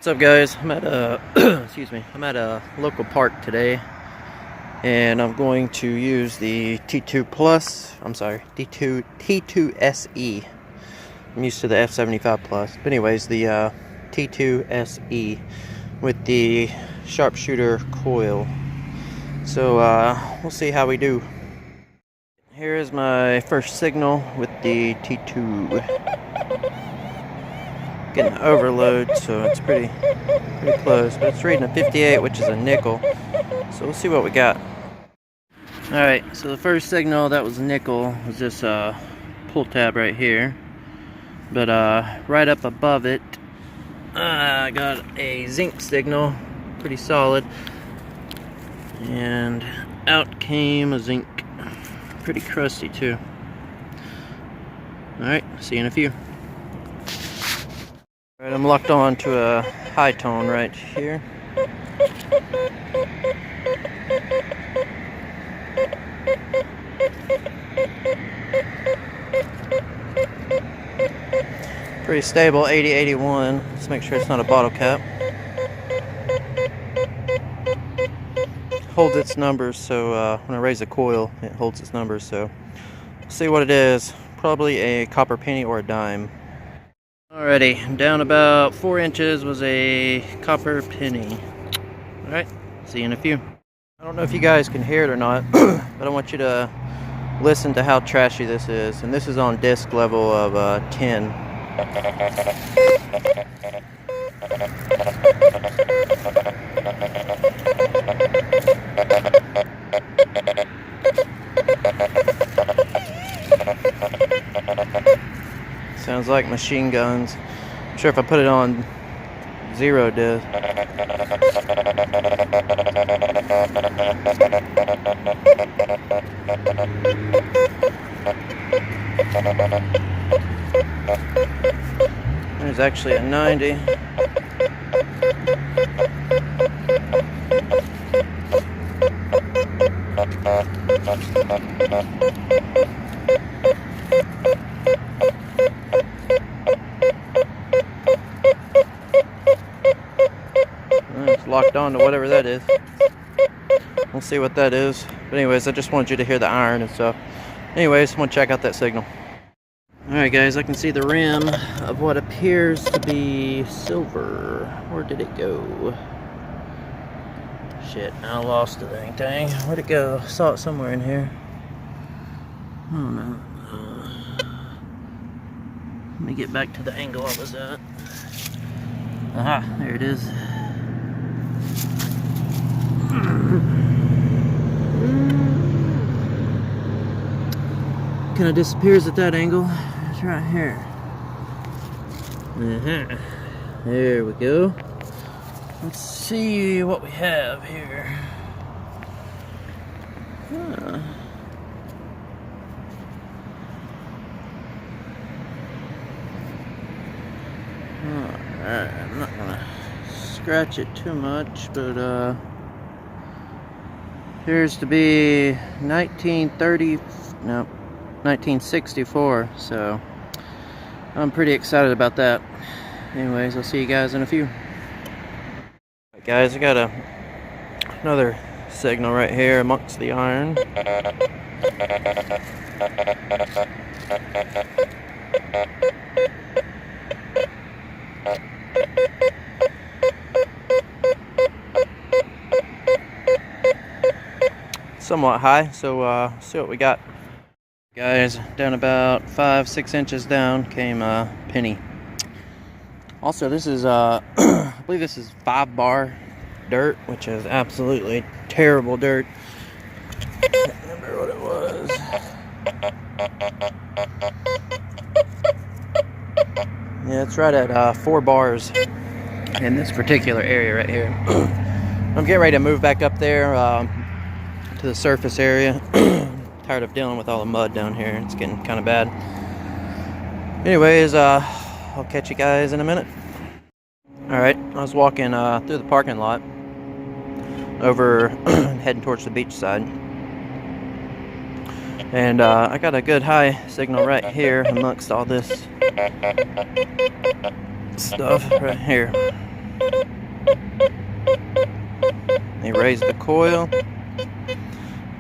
What's up, guys? I'm at a excuse me. I'm at a local park today, and I'm going to use the T2 Plus. I'm sorry, T2SE. I'm used to the F75 Plus, but anyways, the T2SE with the sharpshooter coil. So we'll see how we do. Here is my first signal with the T2. Getting overload, so it's pretty close, but it's reading a 58, which is a nickel, so we'll see what we got. Alright, so the first signal that was nickel was this pull tab right here, but right up above it I got a zinc signal, pretty solid, and out came a zinc, pretty crusty too. Alright, see you in a few. Alright, I'm locked on to a high tone right here. Pretty stable, 80-81. Let's make sure it's not a bottle cap. Holds its numbers, so when I raise the coil, it holds its numbers. So we'll see what it is. Probably a copper penny or a dime. Alrighty, down about 4 inches was a copper penny. Alright, see you in a few. I don't know if you guys can hear it or not, but I want you to listen to how trashy this is. And this is on disc level of 10. Sounds like machine guns. I'm sure if I put it on 0 disc. There's actually a 90. It's locked on to whatever that is. We'll see what that is. But anyways, I just wanted you to hear the iron and stuff. Anyways, I want to check out that signal. Alright guys, I can see the rim of what appears to be silver. Where did it go? Shit, I lost the dang thing. Where'd it go? I saw it somewhere in here. I don't know. Let me get back to the angle I was at. Aha, there it is. Kind of disappears at that angle. It's right here. There we go. Let's see what we have here. Huh. Alright, I'm not gonna scratch it too much, but appears to be 1964, so I'm pretty excited about that. Anyways, I'll see you guys in a few. Alright guys, I got another signal right here amongst the iron. Somewhat high, so see what we got. Guys, down about 5-6 inches down came a penny. Also, this is I believe this is 5-bar dirt, which is absolutely terrible dirt. I can't remember what it was. Yeah, it's right at 4 bars in this particular area right here. I'm getting ready to move back up there to the surface area. Tired of dealing with all the mud down here. It's getting kind of bad. Anyways, I'll catch you guys in a minute. Alright, I was walking through the parking lot over heading towards the beach side. And I got a good high signal right here amongst all this stuff right here. You raise the coil,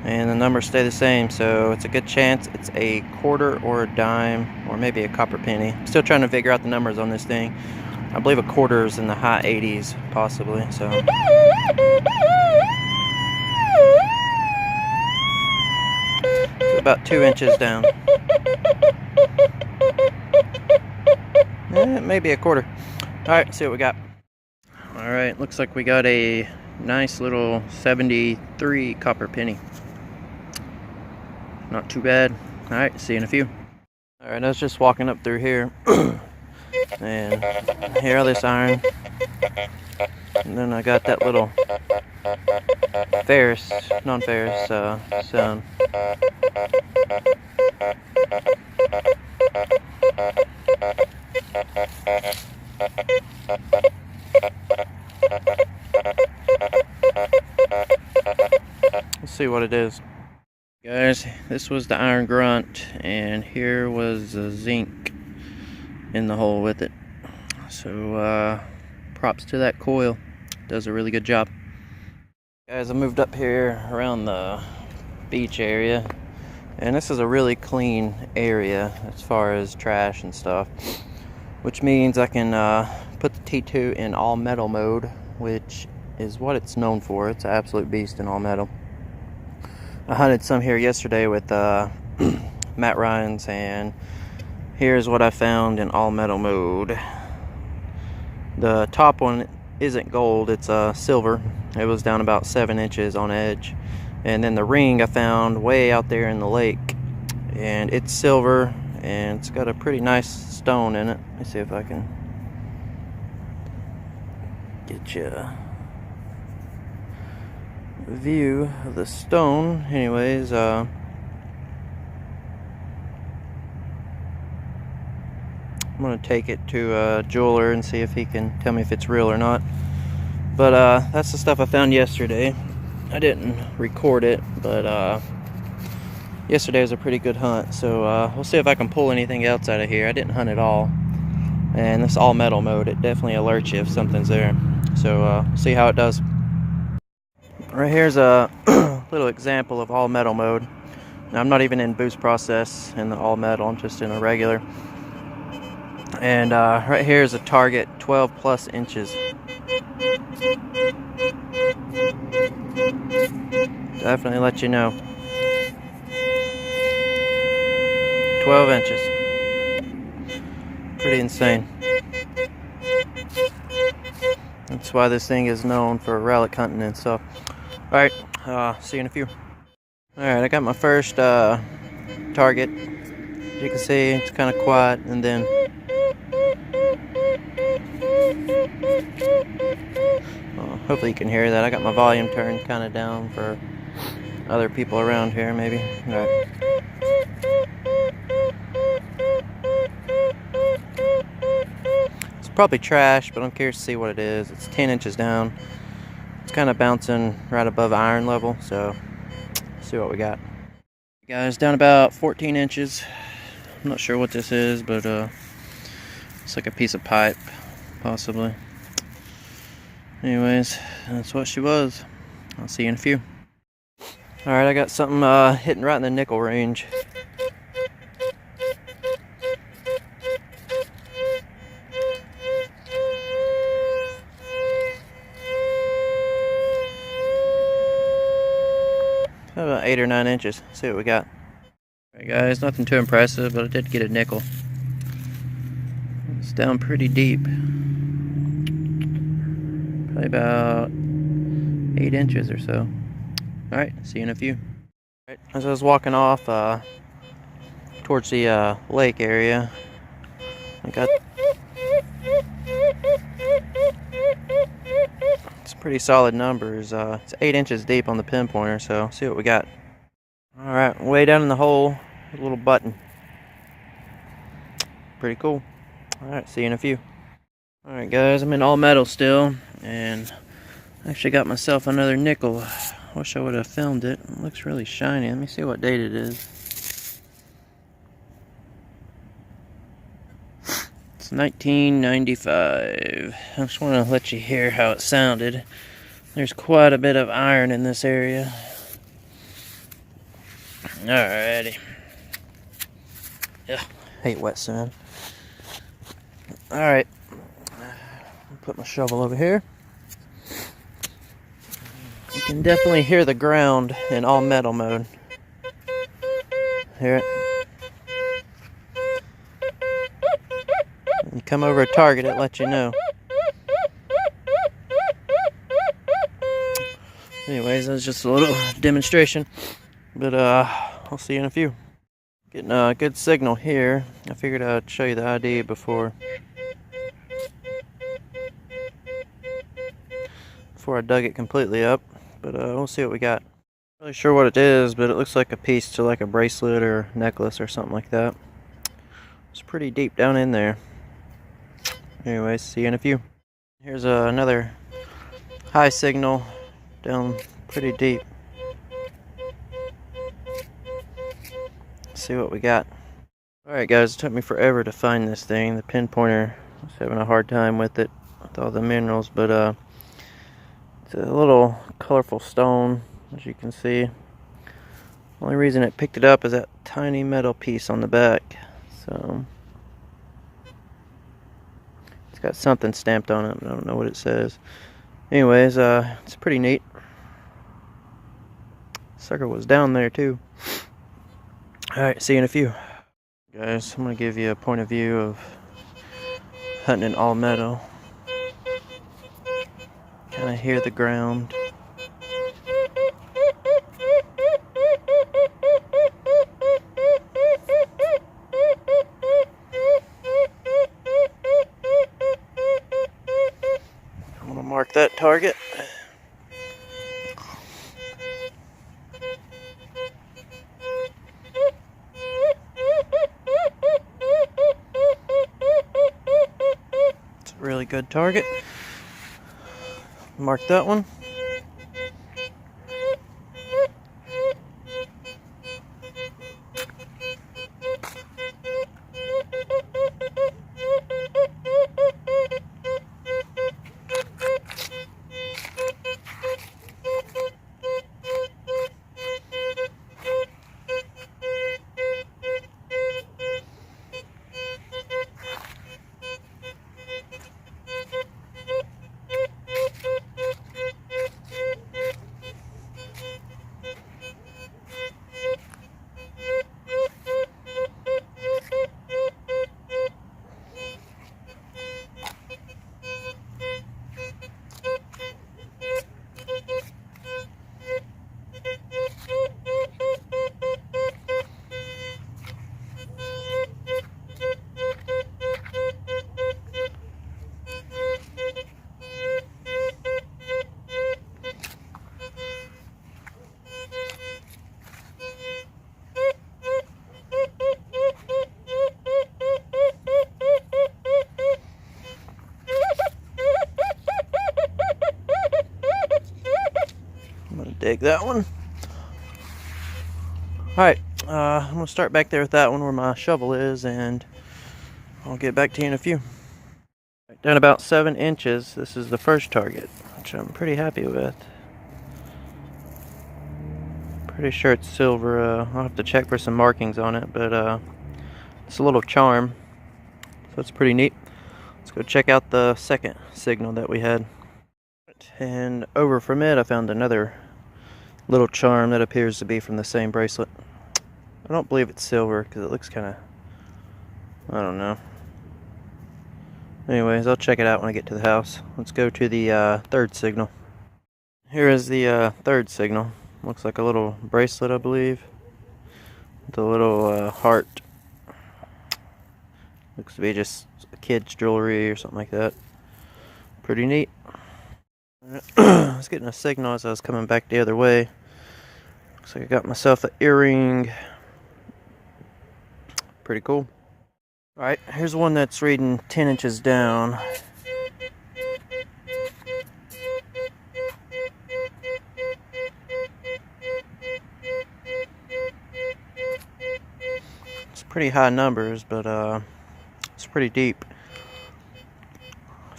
and the numbers stay the same, so it's a good chance it's a quarter or a dime, or maybe a copper penny. I'm still trying to figure out the numbers on this thing. I believe a quarter is in the high 80s, possibly, so. It's about 2 inches down. Maybe a quarter. Alright, see what we got. Alright, looks like we got a nice little 73 copper penny. Not too bad. Alright, see you in a few. Alright, I was just walking up through here. And here, this iron. And then I got that little ferrous, non-ferrous sound. Let's see what it is. Guys, this was the iron grunt, and here was the zinc in the hole with it. So props to that coil. Does a really good job. Guys, I moved up here around the beach area, and this is a really clean area as far as trash and stuff, which means I can put the T2 in all metal mode, which is what it's known for. It's an absolute beast in all metal. I hunted some here yesterday with Matt Ryan's, and here's what I found in all metal mode. The top one isn't gold, it's silver. It was down about 7 inches on edge. And then the ring I found way out there in the lake, and it's silver, and it's got a pretty nice stone in it. Let me see if I can get you a view of the stone. Anyways, I'm gonna take it to a jeweler and see if he can tell me if it's real or not. But that's the stuff I found yesterday. I didn't record it, but yesterday was a pretty good hunt, so we'll see if I can pull anything else out of here. I didn't hunt at all, and this all metal mode, it definitely alerts you if something's there. So we'll see how it does. Right here's a little example of all metal mode. Now, I'm not even in boost process in the all metal, I'm just in a regular. And right here is a target 12 plus inches. Definitely let you know. 12 inches. Pretty insane. That's why this thing is known for relic hunting and stuff. Alright, see you in a few. Alright, I got my first target. As you can see, it's kind of quiet, and then hopefully you can hear that. I got my volume turned kind of down for other people around here, maybe. Alright. It's probably trash, but I'm curious to see what it is. It's 10 inches down. It's kind of bouncing right above iron level, so let's see what we got. Guys, down about 14 inches. I'm not sure what this is, but it's like a piece of pipe, possibly. Anyways, that's what she was. I'll see you in a few. Alright, I got something hitting right in the nickel range. About 8 or 9 inches. See what we got. Alright guys, nothing too impressive, but I did get a nickel. It's down pretty deep. Probably about 8 inches or so. Alright, see you in a few. Alright, as I was walking off towards the lake area, I got some pretty solid numbers. It's 8 inches deep on the pinpointer, so see what we got. Alright, way down in the hole, a little button. Pretty cool. Alright, see you in a few. Alright guys, I'm in all metal still, and I actually got myself another nickel. Wish I would have filmed it. It looks really shiny. Let me see what date it is. It's 1995. I just want to let you hear how it sounded. There's quite a bit of iron in this area. Alrighty. Yeah, hate wet sand. Alright. Put my shovel over here. You can definitely hear the ground in all metal mode. Hear it? You come over a target, it lets you know. Anyways, that's just a little demonstration. But I'll see you in a few. Getting a good signal here. I figured I'd show you the ID before I dug it completely up. But we'll see what we got. Not really sure what it is, but it looks like a piece to like a bracelet or necklace or something like that. It's pretty deep down in there. Anyways, see you in a few. Here's another high signal down pretty deep. Let's see what we got. Alright guys, it took me forever to find this thing. The pinpointer was having a hard time with it, with all the minerals, but it's a little colorful stone, as you can see. The only reason it picked it up is that tiny metal piece on the back. So it's got something stamped on it, but I don't know what it says. Anyways, it's pretty neat. Sucker was down there too. Alright, see you in a few. Guys, I'm going to give you a point of view of hunting in all metal. Kind of hear the ground. I'm going to mark that target. Really good target. Mark that one. Dig that one. Alright, I'm going to start back there with that one where my shovel is, and I'll get back to you in a few. Down about 7 inches, this is the first target, which I'm pretty happy with. Pretty sure it's silver. I'll have to check for some markings on it, but it's a little charm, so it's pretty neat. Let's go check out the second signal that we had. And over from it, I found another little charm that appears to be from the same bracelet. I don't believe it's silver because it looks kind of, I don't know. Anyways, I'll check it out when I get to the house. Let's go to the third signal. Here is the third signal. Looks like a little bracelet, I believe, with a little heart. Looks to be just a kid's jewelry or something like that. Pretty neat. I was getting a signal as I was coming back the other way. Looks like I got myself an earring. Pretty cool. Alright, here's one that's reading 10 inches down. It's pretty high numbers, but it's pretty deep.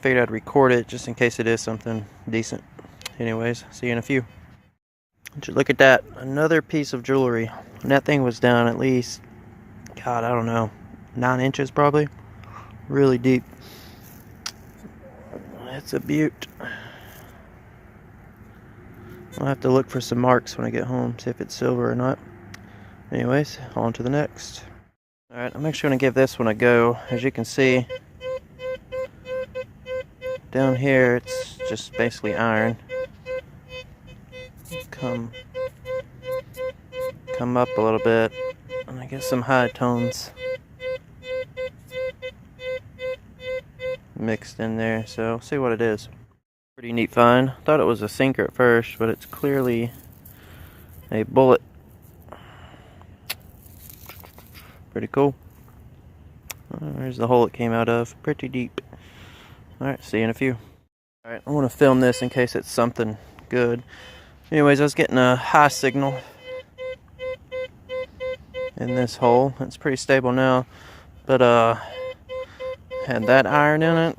figured I'd record it just in case it is something decent. Anyways, see you in a few. Look at that, another piece of jewelry. And that thing was down at least, God, I don't know, 9 inches probably. Really deep. It's a beaut. I'll have to look for some marks when I get home, see if it's silver or not. Anyways, on to the next. Alright, I'm actually going to give this one a go. As you can see, down here it's just basically iron. Come up a little bit, and I get some high tones mixed in there, so see what it is. Pretty neat find. Thought it was a sinker at first, but it's clearly a bullet. Pretty cool. There's the hole it came out of. Pretty deep. Alright, see you in a few. Alright, I want to film this in case it's something good. Anyways, I was getting a high signal in this hole. It's pretty stable now, but had that iron in it.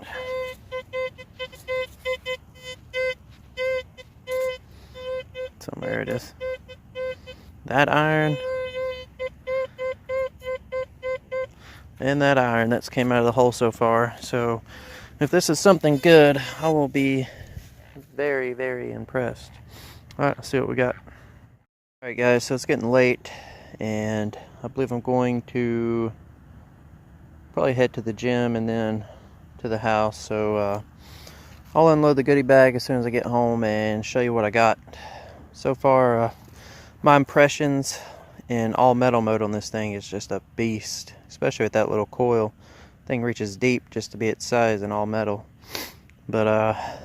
So there it is. That iron and that iron that's came out of the hole so far. So if this is something good, I will be very, very impressed. Alright, let's see what we got. Alright guys, so it's getting late, and I believe I'm going to probably head to the gym and then to the house. So I'll unload the goodie bag as soon as I get home and show you what I got. So far, my impressions in all metal mode on this thing is just a beast, especially with that little coil. Thing reaches deep just to be its size in all metal. But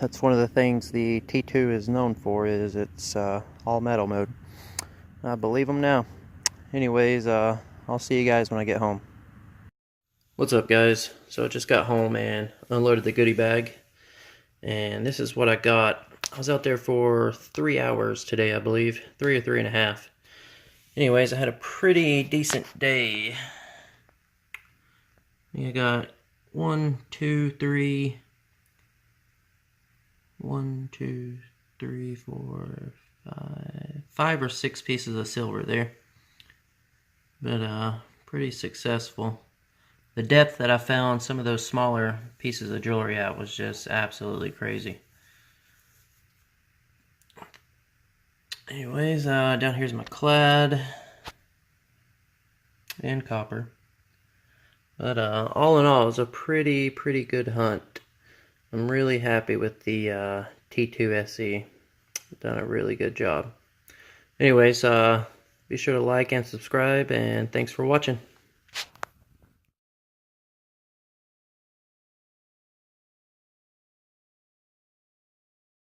that's one of the things the T2 is known for, is its all metal mode. I believe them now. Anyways, I'll see you guys when I get home. What's up guys? So I just got home and unloaded the goodie bag, and this is what I got. I was out there for 3 hours today, I believe. 3 or 3.5. Anyways, I had a pretty decent day. I got 1, 2, 3, 4, 5 or 6 pieces of silver there. But pretty successful. The depth that I found some of those smaller pieces of jewelry at was just absolutely crazy. Anyways, down here's my clad and copper. But all in all, it was a pretty good hunt. I'm really happy with the T2SE. Done a really good job. Anyways, be sure to like and subscribe, and thanks for watching.